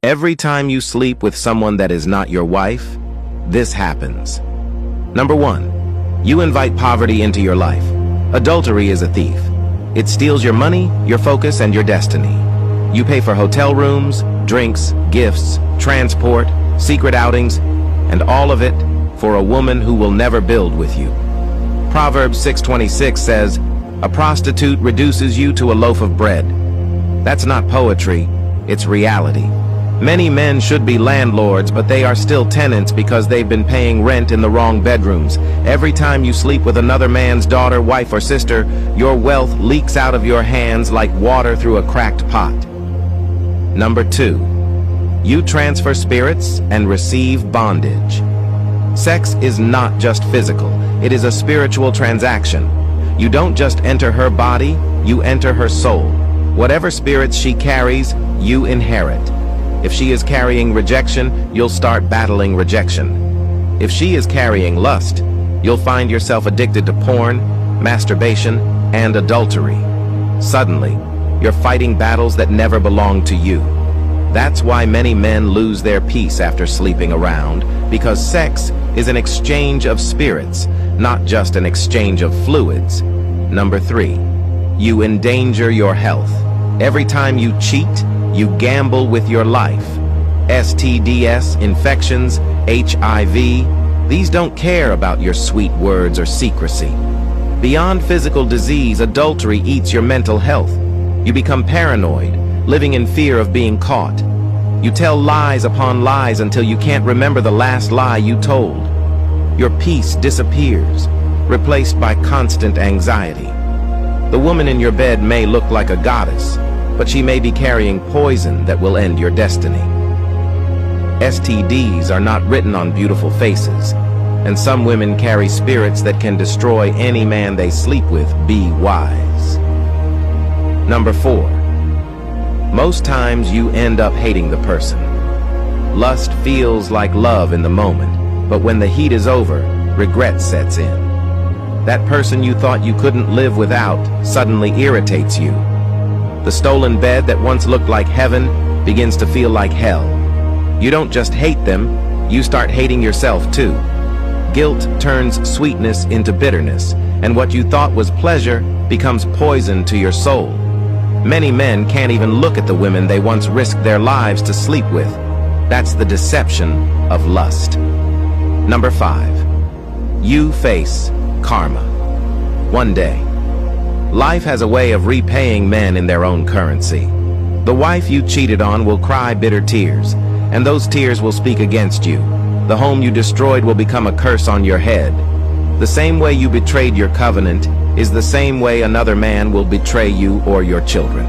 Every time you sleep with someone that is not your wife, this happens. Number 1. You invite poverty into your life. Adultery is a thief. It steals your money, your focus, and your destiny. You pay for hotel rooms, drinks, gifts, transport, secret outings, and all of it for a woman who will never build with you. Proverbs 6:26 says, "A prostitute reduces you to a loaf of bread." That's not poetry, it's reality. Many men should be landlords, but they are still tenants because they've been paying rent in the wrong bedrooms. Every time you sleep with another man's daughter, wife, or sister, your wealth leaks out of your hands like water through a cracked pot. Number 2. You transfer spirits and receive bondage. Sex is not just physical, it is a spiritual transaction. You don't just enter her body, you enter her soul. Whatever spirits she carries, you inherit. If she is carrying rejection, you'll start battling rejection. If she is carrying lust, you'll find yourself addicted to porn, masturbation, and adultery. Suddenly, you're fighting battles that never belonged to you. That's why many men lose their peace after sleeping around, because sex is an exchange of spirits, not just an exchange of fluids. Number 3. You endanger your health. Every time you cheat, you gamble with your life. STDs, infections, HIV, these don't care about your sweet words or secrecy. Beyond physical disease, adultery eats your mental health. You become paranoid, living in fear of being caught. You tell lies upon lies until you can't remember the last lie you told. Your peace disappears, replaced by constant anxiety. The woman in your bed may look like a goddess, but she may be carrying poison that will end your destiny. STDs are not written on beautiful faces, and some women carry spirits that can destroy any man they sleep with. Be wise. Number 4. Most times you end up hating the person. Lust feels like love in the moment, but when the heat is over, regret sets in. That person you thought you couldn't live without suddenly irritates you. The stolen bed that once looked like heaven begins to feel like hell. You don't just hate them, you start hating yourself too. Guilt turns sweetness into bitterness, and what you thought was pleasure becomes poison to your soul. Many men can't even look at the women they once risked their lives to sleep with. That's the deception of lust. Number 5. You face karma. One day, life has a way of repaying men in their own currency. The wife you cheated on will cry bitter tears, and those tears will speak against you. The home you destroyed will become a curse on your head. The same way you betrayed your covenant is the same way another man will betray you or your children.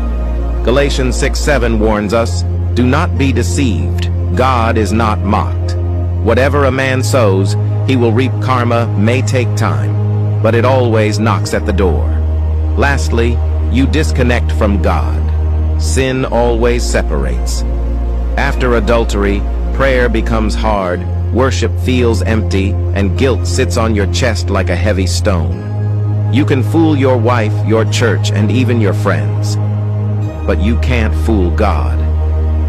Galatians 6:7 warns us, "Do not be deceived. God is not mocked. Whatever a man sows, he will reap. Karma may take time, but it always knocks at the door." Lastly, you disconnect from God. Sin always separates. After adultery, prayer becomes hard, worship feels empty, and guilt sits on your chest like a heavy stone. You can fool your wife, your church, and even your friends, but you can't fool God.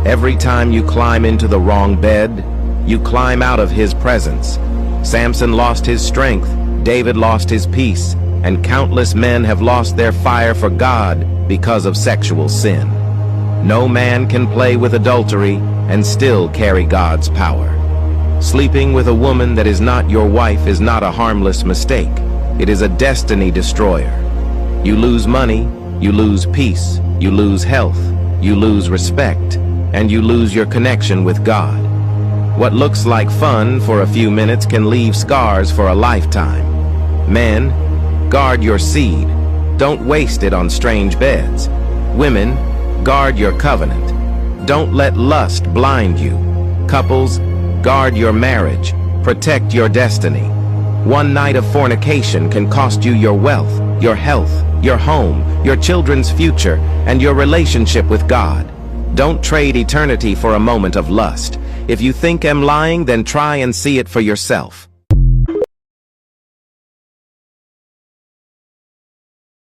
Every time you climb into the wrong bed, you climb out of His presence. Samson lost his strength, David lost his peace, and countless men have lost their fire for God because of sexual sin. No man can play with adultery and still carry God's power. Sleeping with a woman that is not your wife is not a harmless mistake. It is a destiny destroyer. You lose money, you lose peace, you lose health, you lose respect, and you lose your connection with God. What looks like fun for a few minutes can leave scars for a lifetime. Men, guard your seed. Don't waste it on strange beds. Women, guard your covenant. Don't let lust blind you. Couples, guard your marriage. Protect your destiny. One night of fornication can cost you your wealth, your health, your home, your children's future, and your relationship with God. Don't trade eternity for a moment of lust. If you think I'm lying, then try and see it for yourself.